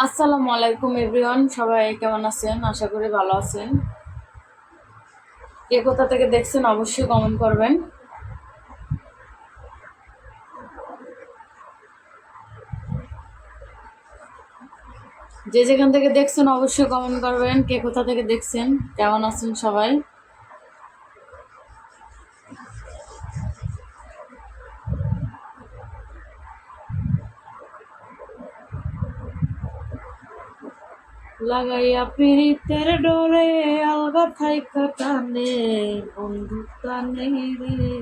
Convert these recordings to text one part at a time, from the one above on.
আসসালামু আলাইকুম এভরিওয়ান, সবাই কেমন আছেন? আশা করি ভালো আছেন। কে কোথা থেকে দেখছেন অবশ্যই কমেন্ট করবেন। যে যেখান থেকে দেখছেন অবশ্যই কমেন্ট করবেন। কে কোথা থেকে দেখছেন, কেমন আছেন সবাই? লাগাইয়া পিরিতের ডোরে আলগা থাইকা টানে বন্ধু টানে রে।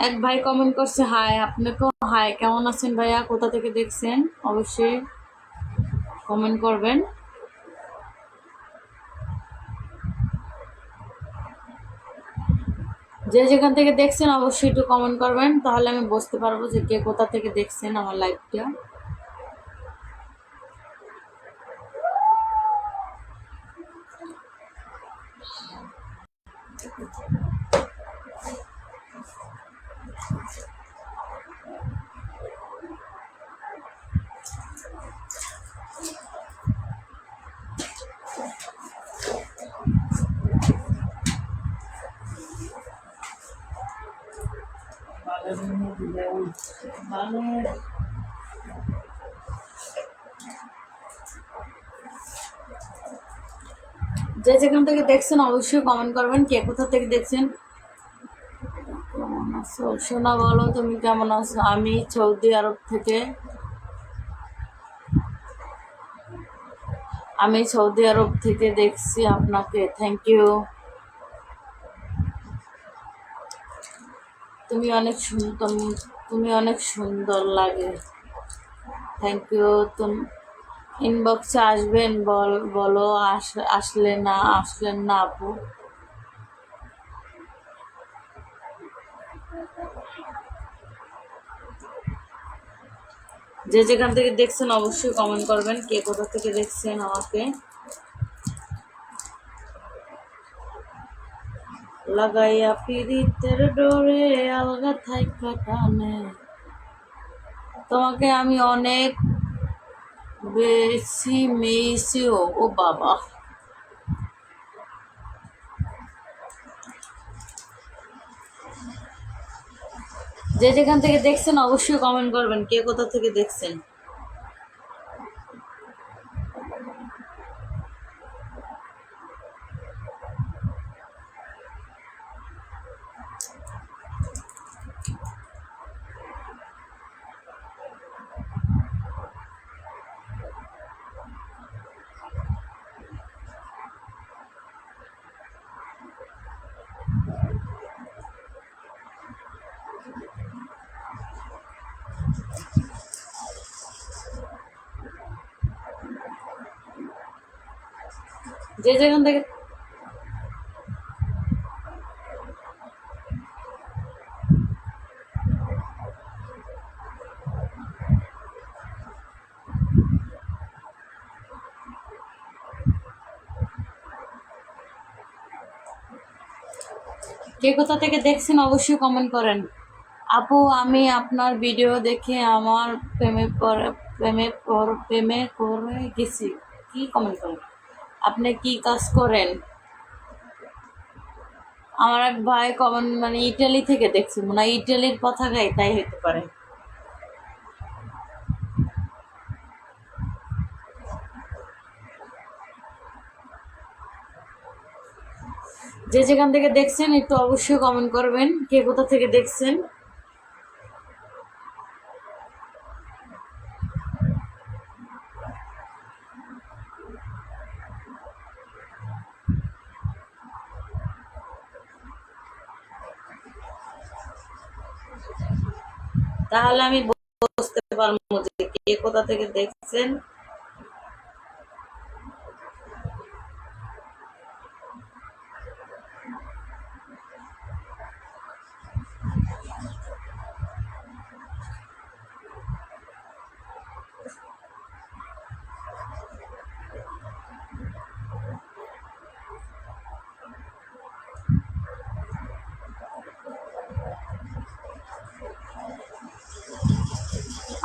এক ভাই কমেন্ট করছে হাই, আপনাকেও হাই। কেমন আছেন ভাইয়া? কোথা থেকে দেখছেন অবশ্যই কমেন্ট করবেন। যে যেখান থেকে দেখছেন অবশ্যই একটু কমেন্ট করবেন, তাহলে আমি বুঝতে পারবো যে কে কোথা থেকে দেখছেন আমার লাইভটা। যে যেখান থেকে দেখছেন অবশ্যই কমেন্ট করবেন, কে কোথা থেকে দেখছেন। কেমন আছো সোনা? বলো তুমি কেমন আছো? আমি সৌদি আরব থেকে। আমি সৌদি আরব থেকে দেখছি আপনাকে। Thank you. তুমি অনেক সুন্দর, তুমি অনেক সুন্দর লাগে। Thank you. তুমি ইনবক্সে আসবেন, বলো আসলেন না আপু। যে যেখান থেকে দেখছেন অবশ্যই কমেন্ট করবেন, কে কোথা থেকে দেখছেন আমাকে। লাগাইয়া পিরিতের ডোরে আলগা থাইকা টানে তোমাকে আমি অনেক বেশি মিসিও। ও বাবা। যে যেখান থেকে দেখছেন অবশ্যই কমেন্ট করবেন, কে কোথা থেকে দেখছেন। যে যেখান থেকে কে কোথা থেকে দেখছেন অবশ্যই কমেন্ট করেন। আপু, আমি আপনার ভিডিও দেখে আমার প্রেমে করে গেছি। কি কমেন্ট করেন? আপনি কি কাজ করেন? আমার এক ভাই কমেন্ট, মানে ইটালি থেকে দেখছে, মানে ইটালির কথা গাই, তাই হতে পারে। যে যেখান থেকে দেখছেন একটু অবশ্যই কমেন্ট করবেন, কে কোথা থেকে দেখছেন। তাহলে আমি বুঝতে পারবো যে কে কোথা থেকে দেখছেন।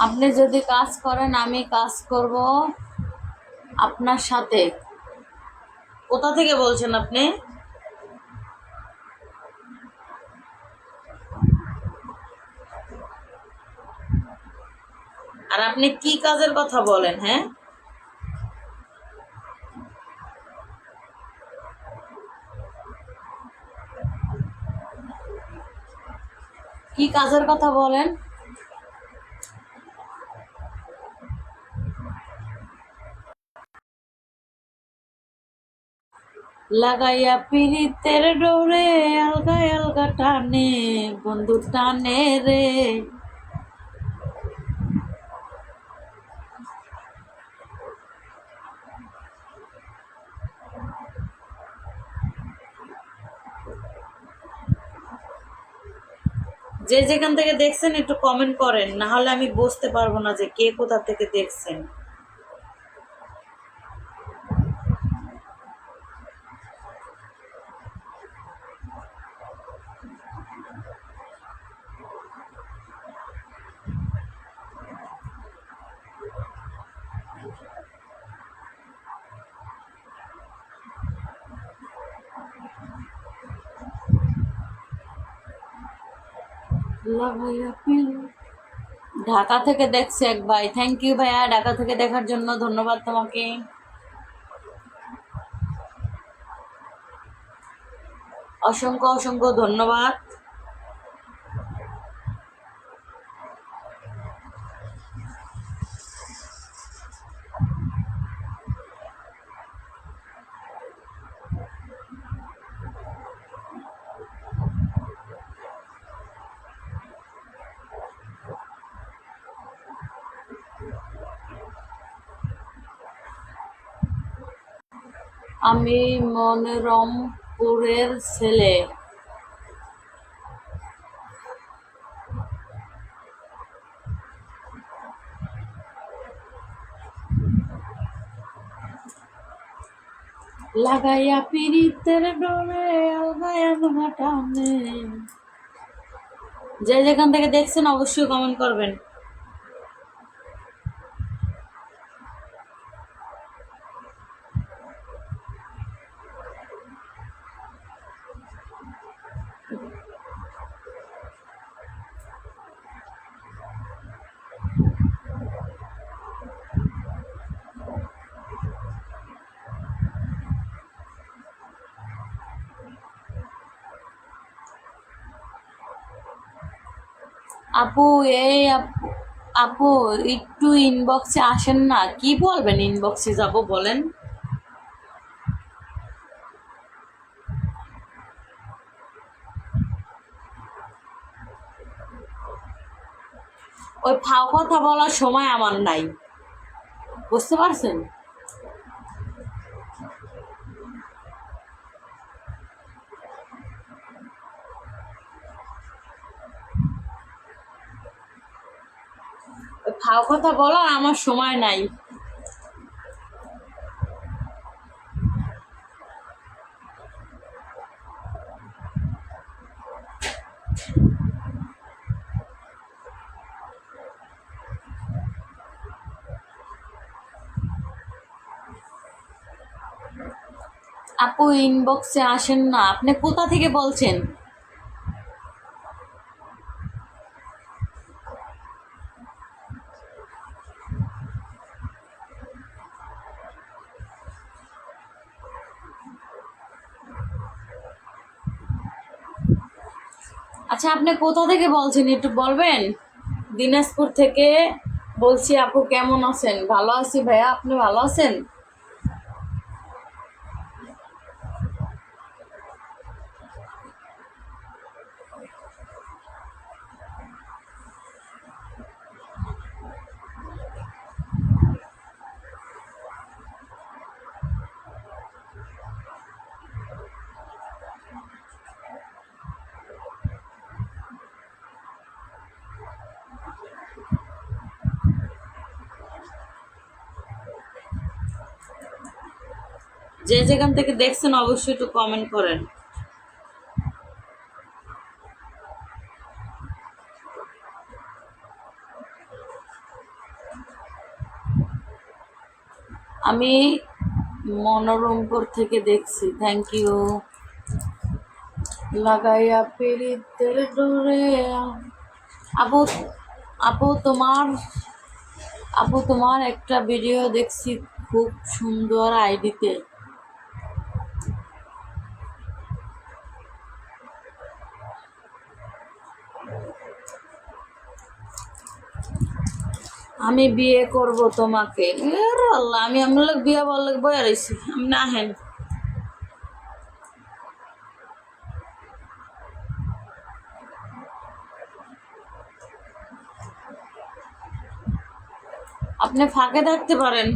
আপনি যদি কাজ করেন আমি কাজ করব আপনার সাথে। কোথা থেকে বলছেন আপনি? আর আপনি কি কাজের কথা বলেন? হ্যাঁ, কি কাজের কথা বলেন? লাগাইয়া পিরিতের ডোরে আলগা আলগা টানে বন্ধু টানে রে। যে যেখান থেকে দেখছেন একটু কমেন্ট করেন, না হলে আমি বুঝতে পারবো না যে কে কোথা থেকে দেখছেন। লাগাইয়া পিরি ঢাকা থেকে দেখছে এক ভাই। থ্যাংক ইউ ভাইয়া, ঢাকা থেকে দেখার জন্য ধন্যবাদ তোমাকে। অসংখ্য অসংখ্য ধন্যবাদ। আমি মনোরমপুরের ছেলে। লাগাইয়া পিরিতের ডোরে আলগায় আলগা টানে। যে যেখান থেকে দেখছেন অবশ্যই কমেন্ট করবেন। আপু, এই আপু, আপু একটু ইনবক্সে আসেন না। কি বলবেন ইনবক্সে যাব বলেন? ওই ফাও কথা বলার সময় আমার নাই, বুঝতে পারছেন? ওই ফাও কথা বলার আমার সময় নাই। আপু ইনবক্সে আসেন না। আপনি কোথা থেকে বলছেন? আচ্ছা, আপনি কোথা থেকে বলছেন একটু বলবেন? দিনাজপুর থেকে বলছি। আপু কেমন আছেন? ভালো আছি ভাইয়া, আপনি ভালো আছেন? যে যেখান থেকে দেখছেন অবশ্যই একটু কমেন্ট করেন। আমি মনোরমপুর থেকে দেখছি, থ্যাংক ইউ। লাগাইয়া পীড়িতের ডোরে। আপু আপু তোমার আপু তোমার একটা ভিডিও দেখছি খুব সুন্দর আইডিতে। আমি বিয়ে করব তোমাকে। আল্লাহ, আমি আমার লোক বিয়ে বললে বয়ে রয়েছি, আমি না হেন। আপনি ফাঁকে থাকতে পারেন।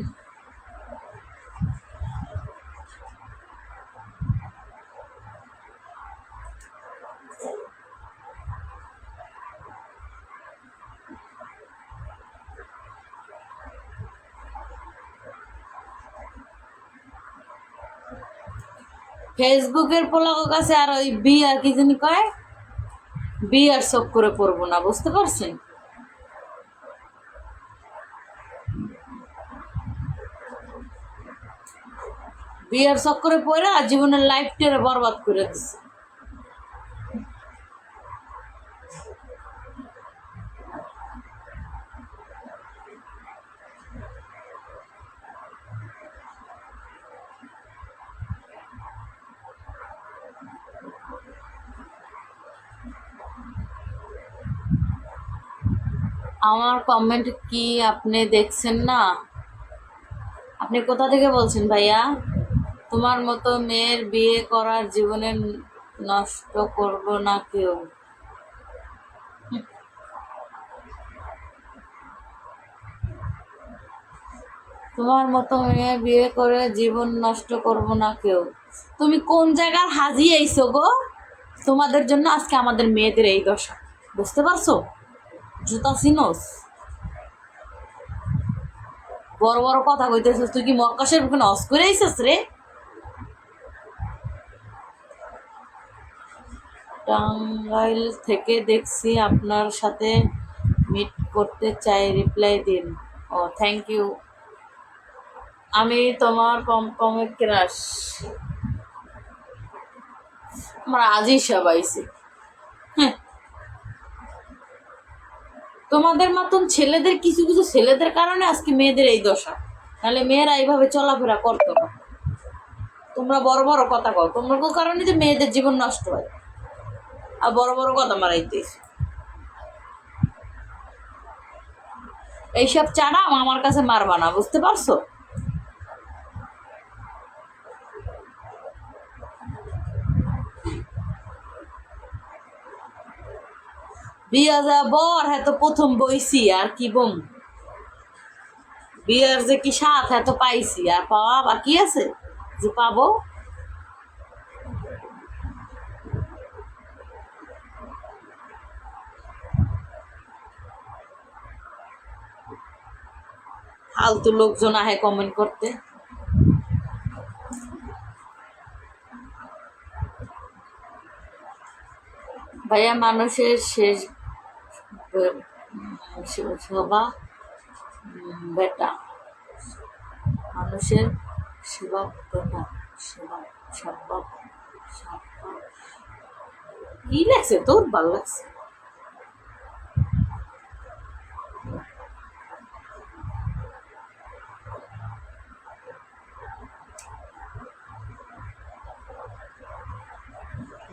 ফেসবুকের পোলাগো কাছে আর ওই বিয়ার কি জানি কয়, বিয়ার চক করে পড়বো না, বুঝতে পারছেন? বিয়ার চক্করে পড়ে আর জীবনের লাইফটা বরবাদ করে দিচ্ছে। আমার কমেন্ট কি আপনি দেখছেন না? আপনি কোথা থেকে বলছেন ভাইয়া? তোমার মতো মেয়ের বিয়ে করার জীবনে নষ্ট করব না কেউ। তোমার মতো মেয়ে বিয়ে করে জীবন নষ্ট করব না কেউ। তুমি কোন জায়গার হাজি আইছো গো? তোমাদের জন্য আজকে আমাদের মেয়েদের এই দশা, বুঝতে পারছো? জুতা চিনোস, বড় বড় কথা কইতেছিস। তুই কি মক্কাশের বুকে নস করে আইছিস রে? টাঙ্গাইল থেকে দেখছি, আপনার সাথে মিট করতে চাই, রিপ্লাই দিন। ও থ্যাংক ইউ। আমি তোমার কমকমে ক্রাশ। আমার আজই সব আইছে। হ্যাঁ, তোমাদের মতন ছেলেদের, কিছু কিছু ছেলেদের কারণে আজকে মেয়েদের এই দশা, নাহলে মেয়েরা এইভাবে চলাফেরা করতো না। তোমরা বড় বড় কথা কও, তোমার কারণে যে মেয়েদের জীবন নষ্ট হয়, আর বড় বড় কথা মারাইতেছ। এইসব চারা আমার কাছে মারবা না, বুঝতে পারছো? বিয়া যা বর, হ্যাঁ তো প্রথম বইছি আর কি বম। বিয়ার যে কি স্বাদ, হ্যাঁ তো পাইছি, আর পাওয়া বাকি আছে যে পাবো। ফালতু লোকজন আহে কমেন্ট করতে। ভাইয়া, মানুষের শেষ সবা বেটা, মানুষের সেবা বেটা, সেবা সাব্বা সাব্বা। কি লাগছে তোর? ভালো লাগছে।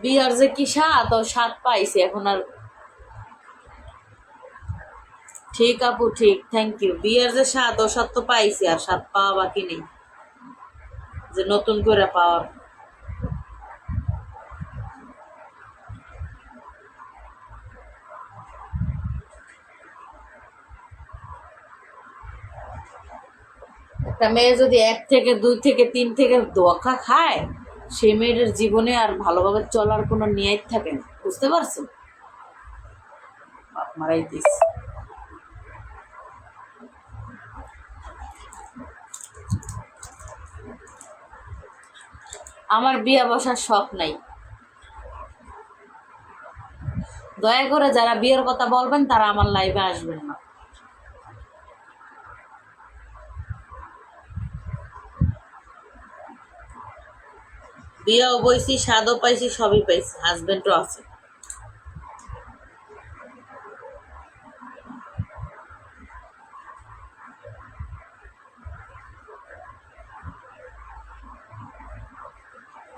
বিয়ার যে কি স্বাদ, ও স্বাদ পাইছে এখন আর। ঠিক আপু, ঠিক, থ্যাংক ইউ। বিয়ার যে স্বাদ, ও স্বাদ তো পাইছি, আর স্বাদ পাওয়া বাকি নেই, যে নতুন করে পাওয়ার। একটা মেয়ে যদি 1 থেকে 2 থেকে 3 থেকে ধোঁকা খায়, সেই মেয়েটার জীবনে আর ভালোভাবে চলার কোনো নিয়ত থাকে না, বুঝতে পারছো? বাপ মারাই দিস। আমার বিয়ে বসার শখ নাই। দয়া করে যারা বিয়ের কথা বলবেন তারা আমার লাইভে আসবেন না। বিয়াও বইছি, স্বাদও পাইছি, সবই পাইছি, হাজবেন্ডও আছে।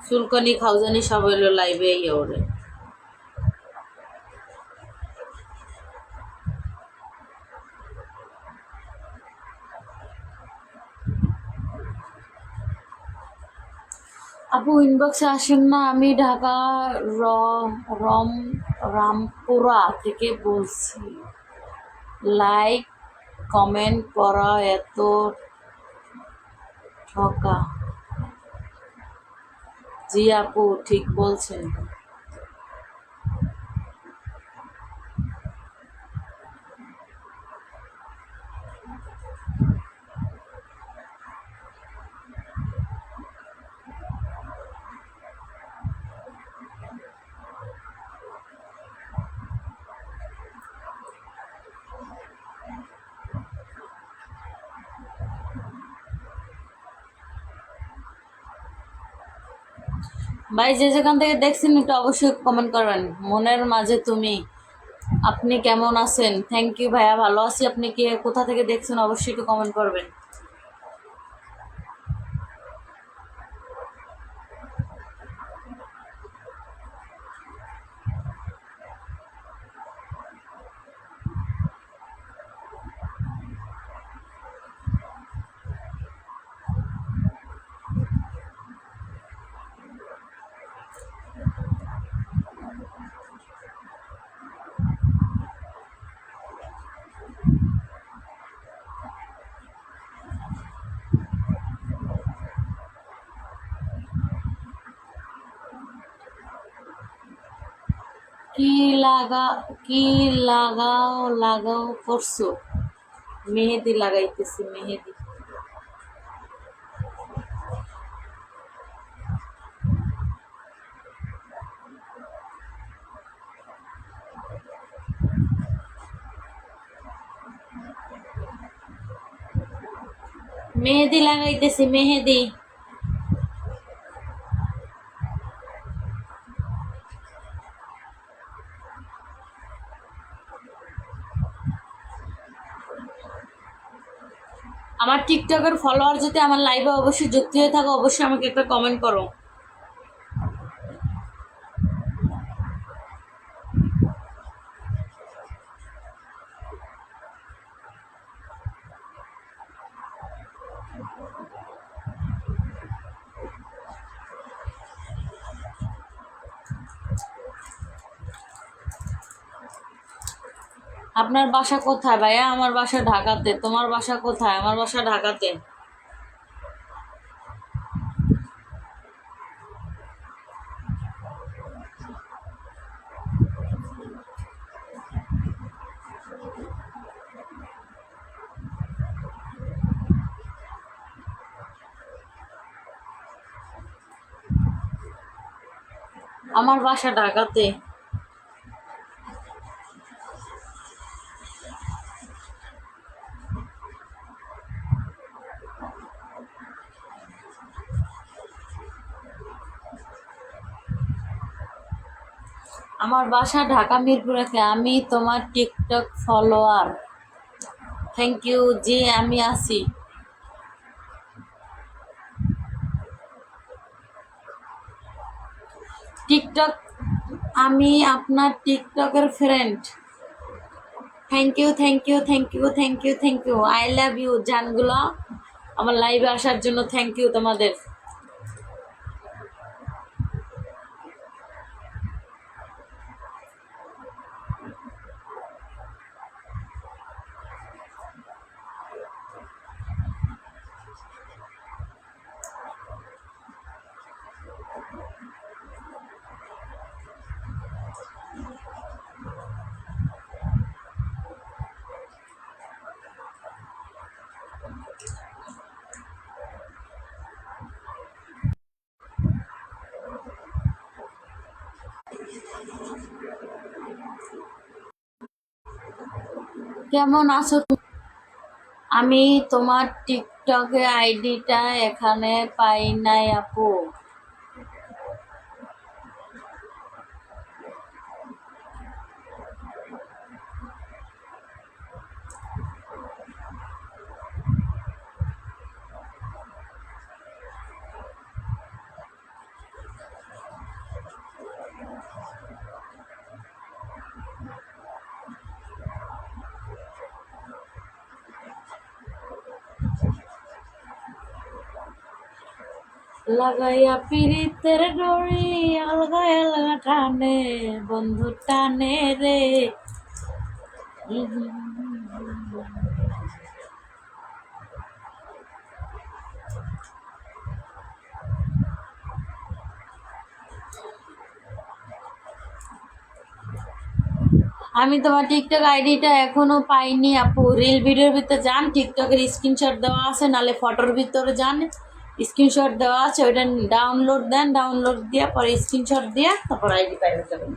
চুলকানি খাউজানি সব হইলো লাইভে ইয়ে ওরে। আপু ইনবক্সে আসেন না, আমি ঢাকা র রম রামপুরা থেকে বলছি। লাইক কমেন্ট করা এত ঠকা। জি আপু ঠিক বলছেন। ভাই যে যেখান থেকে দেখছেন একটু অবশ্যই কমেন্ট করবেন। মনের মাঝে তুমি, আপনি কেমন আছেন? থ্যাংক ইউ ভাইয়া, ভালো আছি। আপনি কি কোথা থেকে দেখছেন অবশ্যই একটু কমেন্ট করবেন। কি লাগা কি লাগাও করছো? মেহেদি লাগাইতেছি, মেহেদি। মেহেদি লাগাইতেছি, মেহেদি। আমার টিকটকের ফলোয়ার যদি আমার লাইভে অবশ্যই যুক্ত হয়ে থাকো, অবশ্যই আমাকে একটা কমেন্ট করো। আপনার বাসা কোথায় ভাইয়া? আমার বাসা ঢাকাতে। তোমার বাসা কোথায়? আমার বাসা ঢাকাতে। আমার বাসা ঢাকাতে। আমার বাসা ঢাকা মিরপুরেতে। আমি তোমার TikTok follower. Thank you ji, আমি আছি। টিকটক, আমি আপনার টিকটকের friend. Thank you, thank you, thank you, thank you, thank you. I love you জানগুলো। আমার লাইভে আসার জন্য থ্যাংক ইউ তোমাদের। কেমন আছো তুমি? আমি তোমার টিকটকে আইডিটা এখানে পাই নাই আপু। লাগাইয়া পিরিতের ডরি আলগা আলগা টানে বন্ধু টানে রে। আমি তোমার টিকটক আইডিটা এখনো পাইনি আপু। রিল ভিডিওর ভিতরে যান, টিকটকের স্ক্রিনশট দেওয়া আছে, নালে ফটোর ভিতরে যান, স্ক্রিনশট দেওয়া আছে, ওইটা ডাউনলোড দেন, ডাউনলোড দিয়ে পরে স্ক্রিনশট দিয়ে তারপর আইডি পাইবে যাবেন।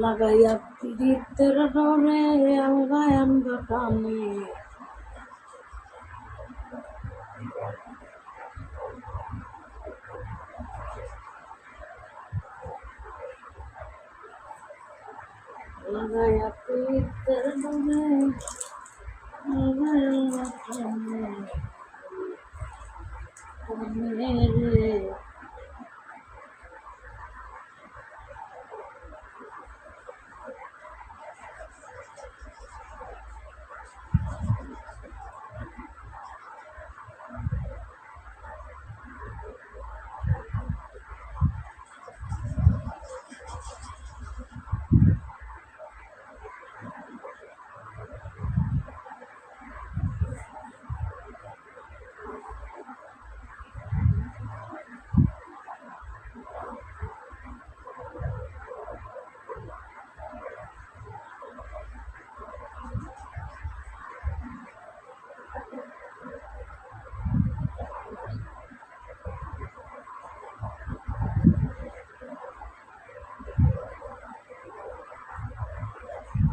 লাগাইয়া পিরিতের ডরে আলগা আলগা টানে। লাগাইয়া পিরিতের ডরে আলগা আলগা টানে টানে রে।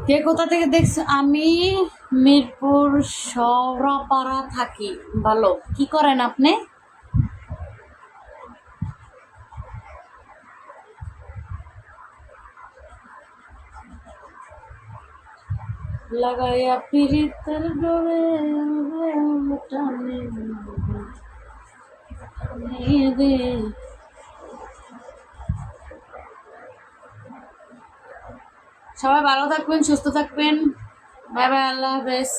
কে কোথা থেকে দেখছ? আমি মিরপুর সওরাপাড়া থাকি। ভালো, কি করেন আপনি? লাগাইয়া পিরিতের ডোরে টানে টানে রে। সবাই ভালো থাকবেন, সুস্থ থাকবেন। বাই বাই, আল্লাহ হাফেজ।